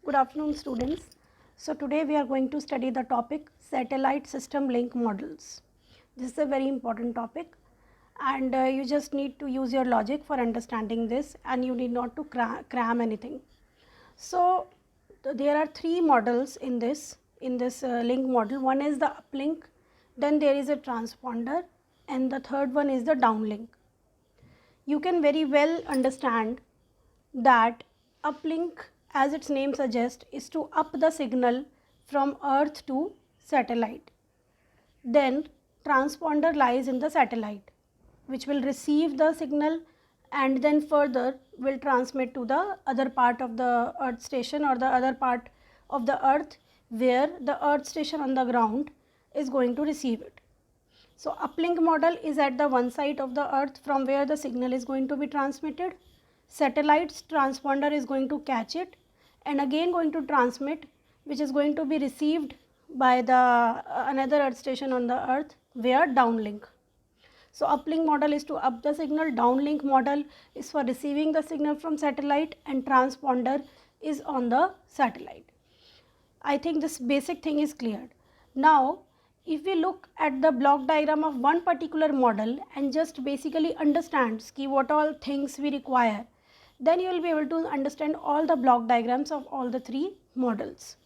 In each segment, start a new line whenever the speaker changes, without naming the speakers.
Good afternoon, students. So today we are going to study the topic satellite system link models. This is a very important topic, and you just need to use your logic for understanding this, and you need not to cram anything. So there are three models in this link model. One is the uplink, then there is a transponder, and the third one is the downlink. You can very well understand that uplink, as its name suggests, is to up the signal from earth to satellite. Then transponder lies in the satellite, which will receive the signal and then further will transmit to the other part of the earth station or the other part of the earth where the earth station on the ground is going to receive it. So uplink model is at the one side of the earth from where the signal is going to be transmitted. Satellite's transponder is going to catch it and again going to transmit, which is going to be received by the another earth station on the earth via downlink. So uplink model is to up the signal, downlink model is for receiving the signal from satellite, and transponder is on the satellite. I think this basic thing is cleared. Now if we look at the block diagram of one particular model and just basically understands what all things we require, then you will be able to understand all the block diagrams of all the three models.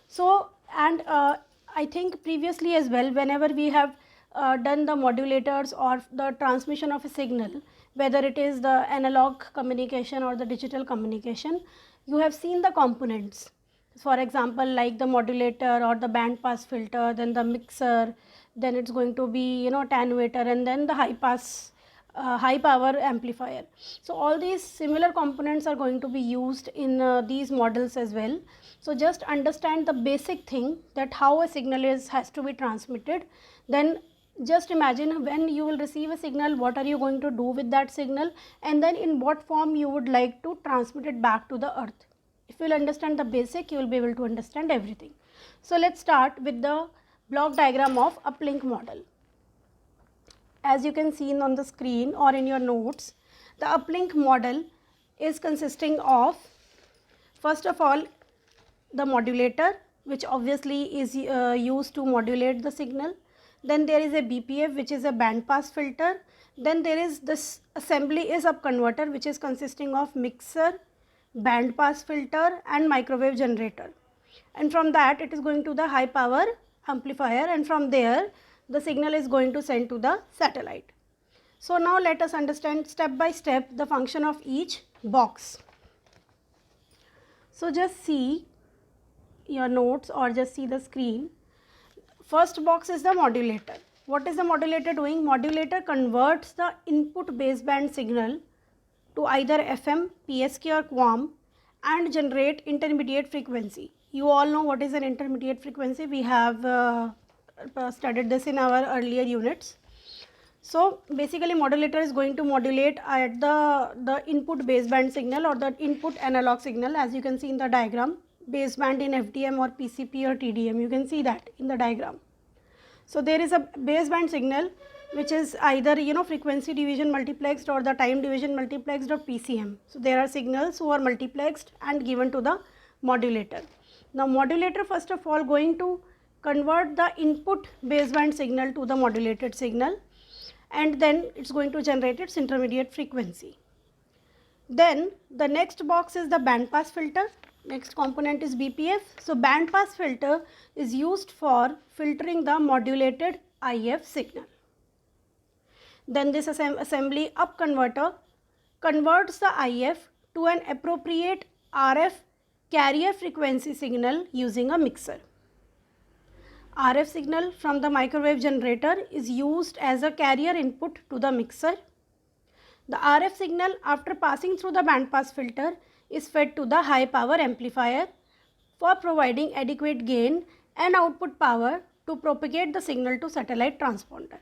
So, and I think previously as well, whenever we have done the modulators or the transmission of a signal, whether it is the analog communication or the digital communication, you have seen the components. For example, like the modulator or the band pass filter, then the mixer, then it's going to be attenuator, and then the high power amplifier. So all these similar components are going to be used in these models as well. So just understand the basic thing, that how a signal has to be transmitted. Then just imagine when you will receive a signal, what are you going to do with that signal, and then in what form you would like to transmit it back to the earth. If you will understand the basic, you will be able to understand everything. So let's start with the block diagram of uplink model. As you can see on the screen or in your notes, the uplink model is consisting of, first of all, the modulator, which obviously is used to modulate the signal. Then there is a BPF, which is a band pass filter. Then there is this assembly is up converter, which is consisting of mixer, band pass filter and microwave generator, and from that it is going to the high power amplifier, and from there the signal is going to send to the satellite. So now let us understand step by step the function of each box. So just see your notes or just see the screen. First box is the modulator. What is the modulator doing? Modulator converts the input baseband signal to either FM, PSK or QAM and generate intermediate frequency. You all know what is an intermediate frequency. We have studied this in our earlier units. So basically modulator is going to modulate at the input baseband signal or the input analog signal, as you can see in the diagram, baseband in FDM or PCP or TDM, you can see that in the diagram. So there is a baseband signal which is either frequency division multiplexed or the time division multiplexed or PCM. So there are signals who are multiplexed and given to the modulator. Now modulator first of all going to convert the input baseband signal to the modulated signal, and then it's going to generate its intermediate frequency. Then the next box is the band pass filter. Next component is BPF. So band pass filter is used for filtering the modulated IF signal. Then this assembly up converter converts the IF to an appropriate RF carrier frequency signal using a mixer. RF signal from the microwave generator is used as a carrier input to the mixer. The RF signal after passing through the band pass filter is fed to the high power amplifier for providing adequate gain and output power to propagate the signal to satellite transponder.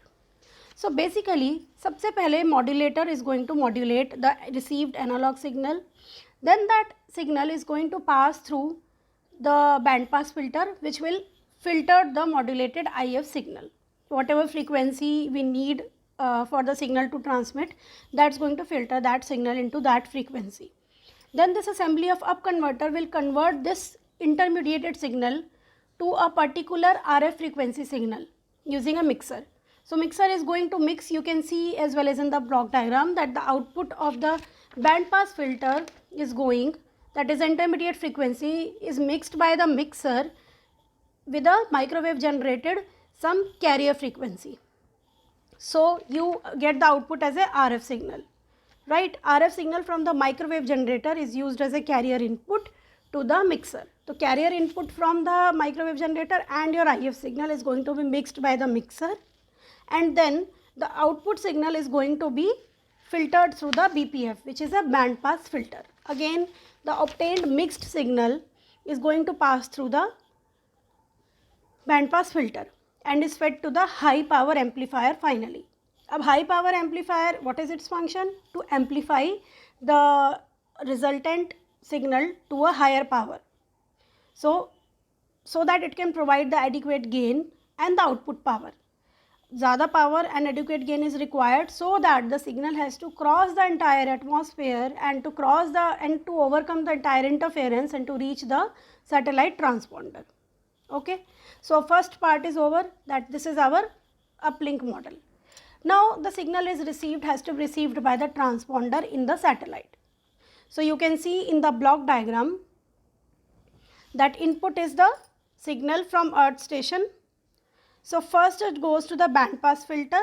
So basically सबसे पहले modulator is going to modulate the received analog signal, then that signal is going to pass through the band pass filter, which will filter the modulated IF signal. Whatever frequency we need for the signal to transmit, that's going to filter that signal into that frequency. Then this assembly of up converter will convert this intermediated signal to a particular RF frequency signal using a mixer. So mixer is going to mix, you can see as well as in the block diagram that the output of the band pass filter is going, that is intermediate frequency is mixed by the mixer with a microwave generated some carrier frequency. So you get the output as a RF signal, right? RF signal from the microwave generator is used as a carrier input to the mixer. So carrier input from the microwave generator and your IF signal is going to be mixed by the mixer, and then the output signal is going to be filtered through the BPF, which is a band pass filter. Again, the obtained mixed signal is going to pass through the band pass filter and is fed to the high power amplifier finally. Ab high power amplifier, what is its function? To amplify the resultant signal to a higher power. So that it can provide the adequate gain and the output power. Zyada power and adequate gain is required so that the signal has to cross the entire atmosphere and to overcome the entire interference and to reach the satellite transponder. Okay, so first part is over, that this is our uplink model. Now the signal is received, has to be received by the transponder in the satellite. So you can see in the block diagram that input is the signal from earth station. So first it goes to the band pass filter.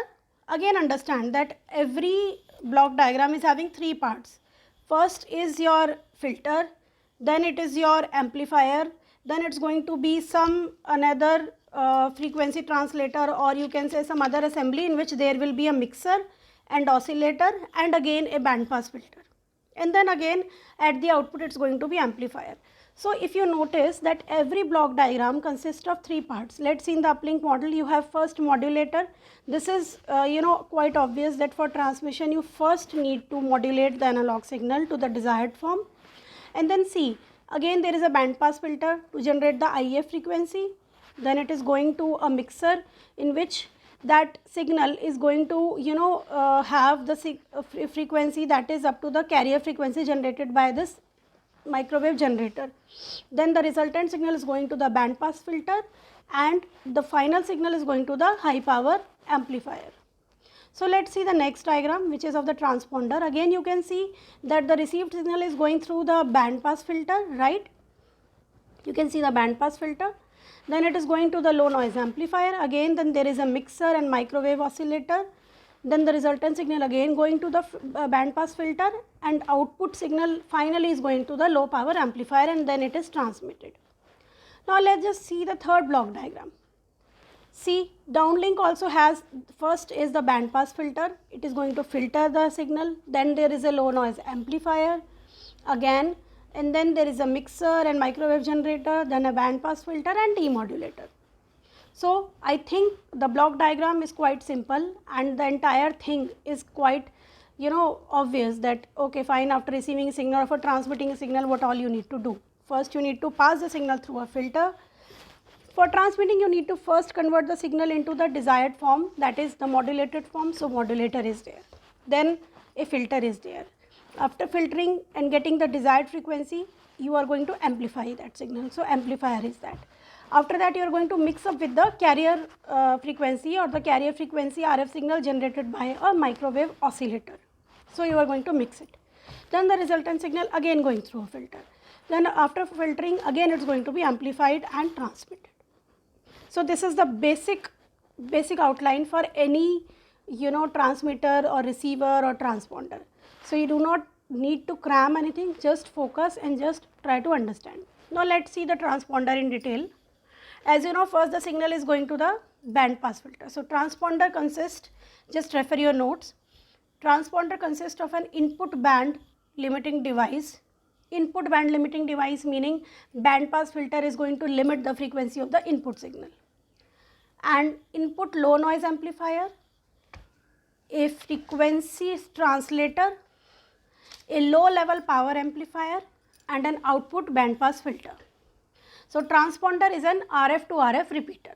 Again understand that every block diagram is having three parts. First is your filter, then it is your amplifier, then it's going to be some another frequency translator, or you can say some other assembly in which there will be a mixer and oscillator and again a band pass filter, and then again at the output it's going to be amplifier. So if you notice that every block diagram consists of three parts. Let's see in the uplink model, you have first modulator. This is quite obvious that for transmission you first need to modulate the analog signal to the desired form, and then see again there is a band pass filter to generate the IF frequency. Then it is going to a mixer in which that signal is going to have the frequency that is up to the carrier frequency generated by this microwave generator. Then the resultant signal is going to the band pass filter and the final signal is going to the high power amplifier. So let's see the next diagram, which is of the transponder. Again you can see that the received signal is going through the band pass filter, right? You can see the band pass filter. Then it is going to the low noise amplifier. Again then there is a mixer and microwave oscillator. Then the resultant signal again going to the band pass filter, and output signal finally is going to the low power amplifier, and then it is transmitted. Now let's just see the third block diagram. See, downlink also has, first is the band pass filter, it is going to filter the signal, then there is a low noise amplifier again, and then there is a mixer and microwave generator, then a band pass filter and demodulator. So I think the block diagram is quite simple and the entire thing is quite obvious that okay fine, after receiving a signal or for transmitting a signal, what all you need to do? First you need to pass the signal through a filter. For transmitting you need to first convert the signal into the desired form, that is the modulated form. So modulator is there, then a filter is there. After filtering and getting the desired frequency, you are going to amplify that signal, so amplifier is that. After that you are going to mix up with the carrier frequency or the carrier frequency RF signal generated by a microwave oscillator. So you are going to mix it. Then the resultant signal again going through a filter. Then after filtering again it is going to be amplified and transmitted. So this is the basic outline for any transmitter or receiver or transponder. So you do not need to cram anything, just focus and just try to understand. Now let's see the transponder in detail. As you know, first the signal is going to the band pass filter. So transponder consists, just refer your notes, transponder consists of an input band limiting device. Input band limiting device meaning band pass filter is going to limit the frequency of the input signal. And input low noise amplifier, a frequency translator, a low level power amplifier and an output band pass filter. So transponder is an RF to RF repeater.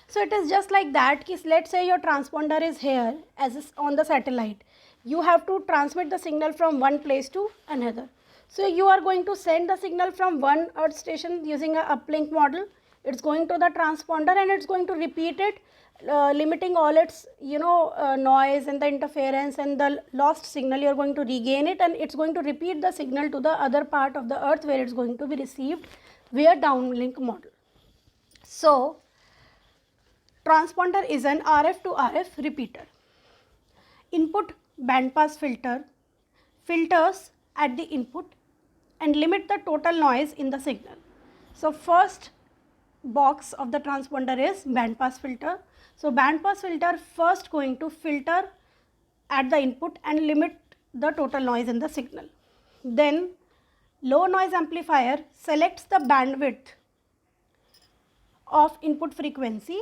So it is just like that, let's say your transponder is here as on the satellite. You have to transmit the signal from one place to another. So you are going to send the signal from one earth station using a uplink model. It's going to the transponder and it's going to repeat it, limiting all its noise and the interference and the lost signal. You are going to regain it and it's going to repeat the signal to the other part of the earth where it's going to be received via downlink model. So transponder is an RF to RF repeater. Input bandpass filter filters at the input and limit the total noise in the signal. So first box of the transponder is bandpass filter. So bandpass filter first going to filter at the input and limit the total noise in the signal. Then low noise amplifier selects the bandwidth of input frequency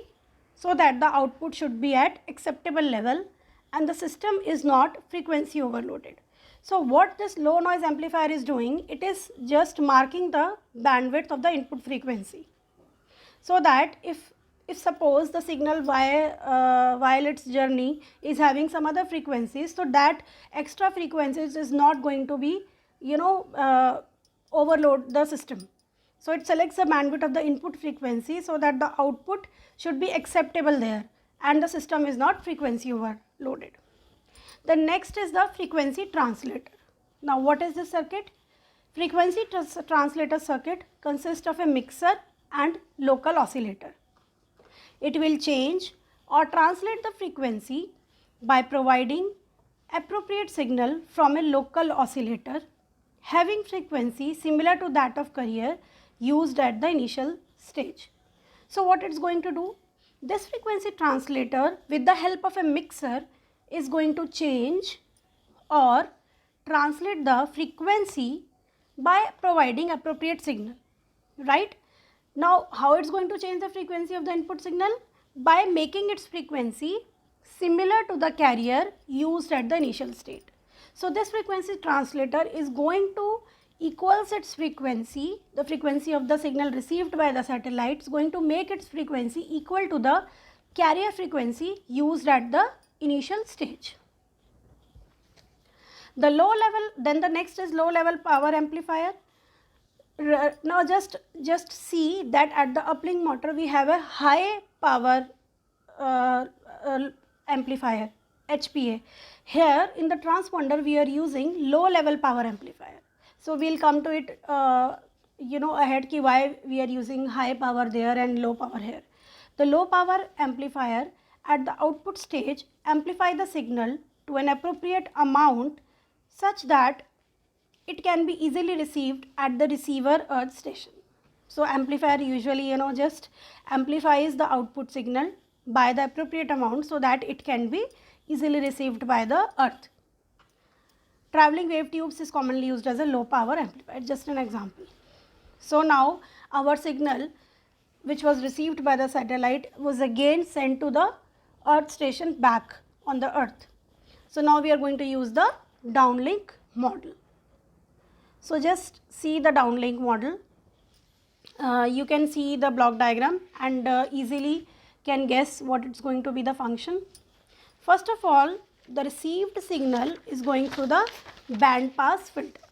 so that the output should be at acceptable level and the system is not frequency overloaded. So what this low noise amplifier is doing, it is just marking the bandwidth of the input frequency, so that if suppose the signal while its journey is having some other frequencies, so that extra frequencies is not going to be overload the system. So it selects the bandwidth of the input frequency so that the output should be acceptable there and the system is not frequency overloaded. The next is the frequency translator. Now what is this circuit? Frequency translator circuit consists of a mixer and local oscillator. It will change or translate the frequency by providing appropriate signal from a local oscillator having frequency similar to that of carrier used at the initial stage. So what it's going to do? This frequency translator with the help of a mixer is going to change or translate the frequency by providing appropriate signal, right? Now how it's going to change the frequency of the input signal? By making its frequency similar to the carrier used at the initial state. So this frequency translator is going to equals its frequency, the frequency of the signal received by the satellite is going to make its frequency equal to the carrier frequency used at the initial stage. The low level, then the next is low level power amplifier. Now just see that at the uplink motor we have a high power amplifier, HPA. Here in the transponder we are using low level power amplifier. So we will come to it ahead ki why we are using high power there and low power here. The low power amplifier at the output stage amplify the signal to an appropriate amount such that it can be easily received at the receiver earth station. So amplifier usually just amplifies the output signal by the appropriate amount so that it can be easily received by the earth. Traveling wave tubes is commonly used as a low power amplifier, just an example. So now our signal which was received by the satellite was again sent to the earth station back on the earth. So now we are going to use the downlink model. So just see the downlink model. You can see the block diagram and easily can guess what it's going to be the function. First of all, the received signal is going through the band pass filter.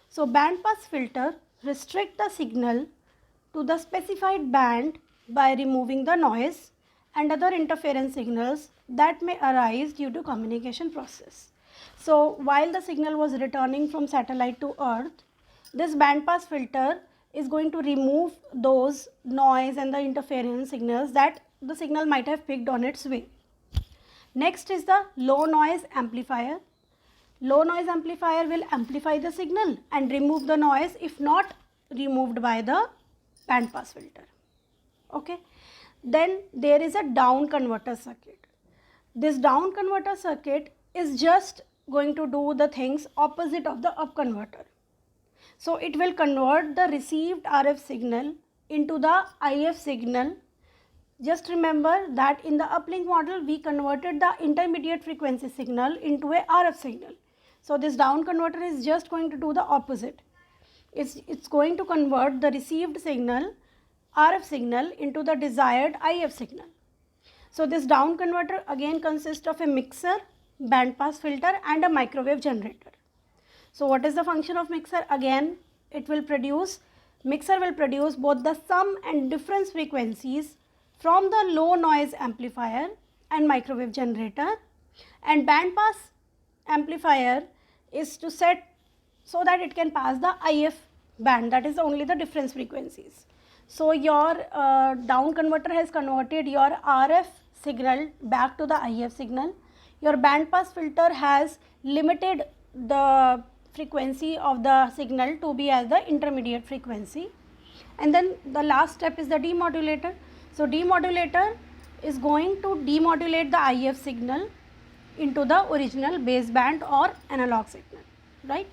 So band pass filter restrict the signal to the specified band by removing the noise and other interference signals that may arise due to communication process. So while the signal was returning from satellite to earth, this band pass filter is going to remove those noise and the interference signals that the signal might have picked on its way. Next is the low noise amplifier. Low noise amplifier will amplify the signal and remove the noise if not removed by the band pass filter. Okay. Then there is a down converter circuit. This down converter circuit is just going to do the things opposite of the up converter. So it will convert the received RF signal into the IF signal. Just remember that in the uplink model we converted the intermediate frequency signal into a RF signal. So this down converter is just going to do the opposite. It's going to convert the received signal, RF signal, into the desired IF signal. So this down converter again consists of a mixer, band pass filter and a microwave generator. So what is the function of mixer? Again, mixer will produce both the sum and difference frequencies from the low noise amplifier and microwave generator, and band pass amplifier is to set so that it can pass the IF band, that is only the difference frequencies. So your down converter has converted your RF signal back to the IF signal. Your band pass filter has limited the frequency of the signal to be as the intermediate frequency. And then the last step is the demodulator. So demodulator is going to demodulate the IF signal into the original baseband or analog signal, right?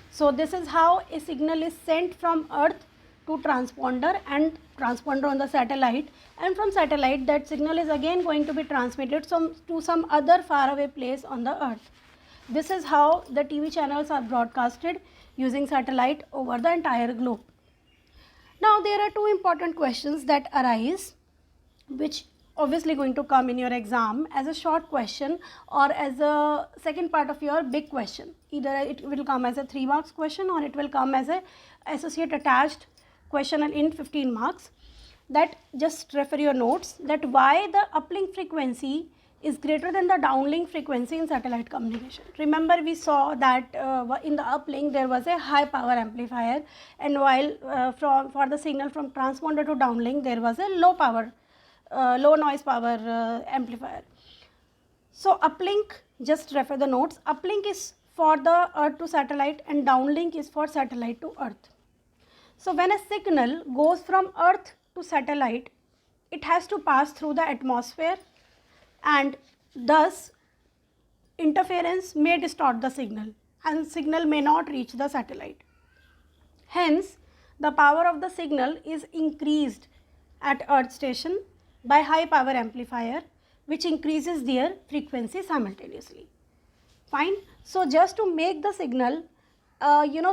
So this is how a signal is sent from earth to transponder, and transponder on the satellite, and from satellite that signal is again going to be transmitted to some other faraway place on the earth. This is how the TV channels are broadcasted using satellite over the entire globe. Now there are two important questions that arise, which obviously going to come in your exam as a short question or as a second part of your big question. Either it will come as a 3 marks question or it will come as a associate attached question in 15 marks. That just refer your notes, that why the uplink frequency is greater than the downlink frequency in satellite communication. Remember, we saw that in the uplink there was a high power amplifier, and while for the signal from transponder to downlink there was a low noise power amplifier. So uplink, just refer the notes, uplink is for the earth to satellite and downlink is for satellite to earth. So when a signal goes from earth to satellite, it has to pass through the atmosphere, and thus interference may distort the signal and signal may not reach the satellite. Hence, the power of the signal is increased at earth station by high power amplifier, which increases their frequency simultaneously. Fine. So just to make the signal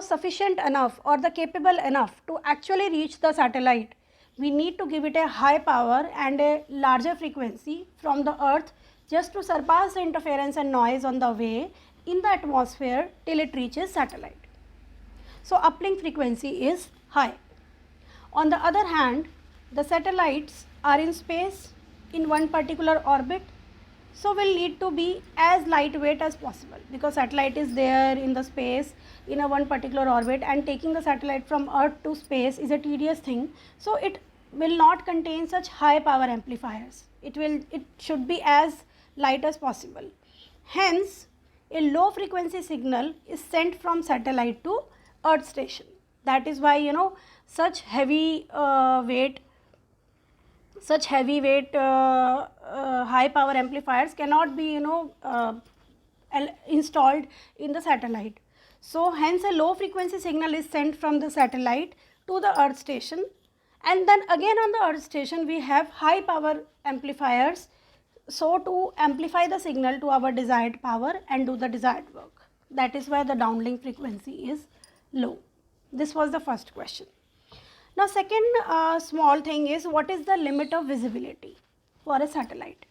sufficient enough or the capable enough to actually reach the satellite, we need to give it a high power and a larger frequency from the earth just to surpass the interference and noise on the way in the atmosphere till it reaches satellite. So uplink frequency is high. On the other hand, the satellites are in space in one particular orbit, so will need to be as lightweight as possible, because satellite is there in the space in a one particular orbit, and taking the satellite from earth to space is a tedious thing. So it will not contain such high power amplifiers. It should be as light as possible. Hence, a low frequency signal is sent from satellite to earth station. That is why such heavy weight high power amplifiers cannot be installed in the satellite. So hence a low frequency signal is sent from the satellite to the earth station, and then again on the earth station we have high power amplifiers, so to amplify the signal to our desired power and do the desired work. That is why the downlink frequency is low. This was the first question. Now second small thing is, what is the limit of visibility for a satellite?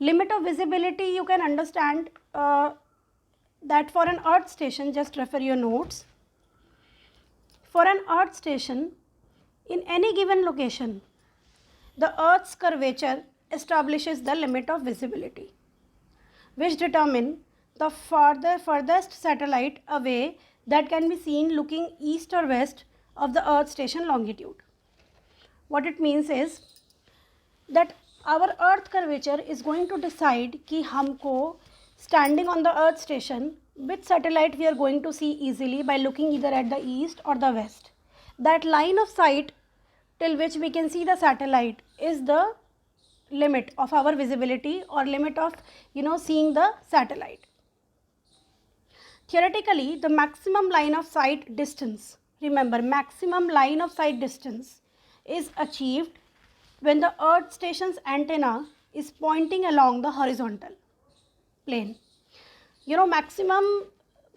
Limit of visibility, you can understand that for an earth station, just refer your notes. For an earth station, in any given location, the earth's curvature establishes the limit of visibility, which determine the furthest satellite away that can be seen looking east or west of the earth station longitude. What it means is that our earth curvature is going to decide कि हमको standing on the earth station which satellite we are going to see easily by looking either at the east or the west. That line of sight till which we can see the satellite is the limit of our visibility or limit of seeing the satellite. Theoretically, the maximum line of sight distance, remember, maximum line of sight distance is achieved when the earth station's antenna is pointing along the horizontal plane. Maximum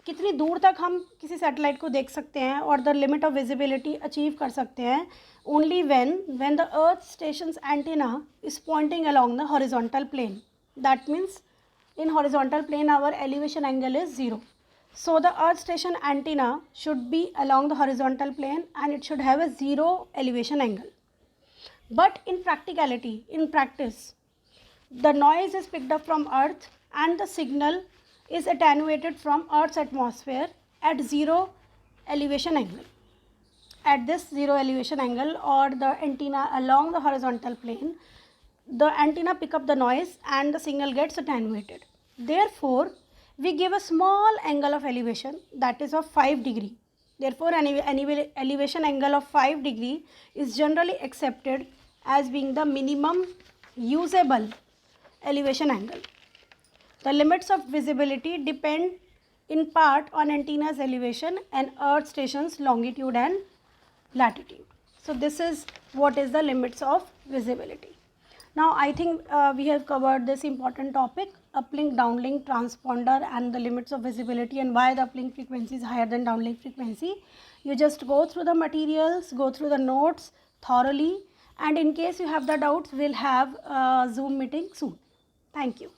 कितनी दूर तक हम किसी satellite को देख सकते हैं और the limit of visibility achieve कर सकते हैं only when the earth stations antenna is pointing along the horizontal plane. That means in horizontal plane our elevation angle is 0. So the earth station antenna should be along the horizontal plane and it should have a 0 elevation angle. But in practicality, in practice, the noise is picked up from earth and the signal is attenuated from earth's atmosphere at 0 elevation angle. At this 0 elevation angle or the antenna along the horizontal plane, the antenna pick up the noise and the signal gets attenuated. Therefore, we give a small angle of elevation, that is of 5 degree. Therefore, an elevation angle of 5 degree is generally accepted as being the minimum usable elevation angle. The limits of visibility depend in part on antenna's elevation and earth station's longitude and latitude. So this is what is the limits of visibility. Now I think we have covered this important topic, uplink, downlink, transponder and the limits of visibility and why the uplink frequency is higher than downlink frequency. You just go through the materials, go through the notes thoroughly, and in case you have the doubts, we'll have a Zoom meeting soon. Thank you.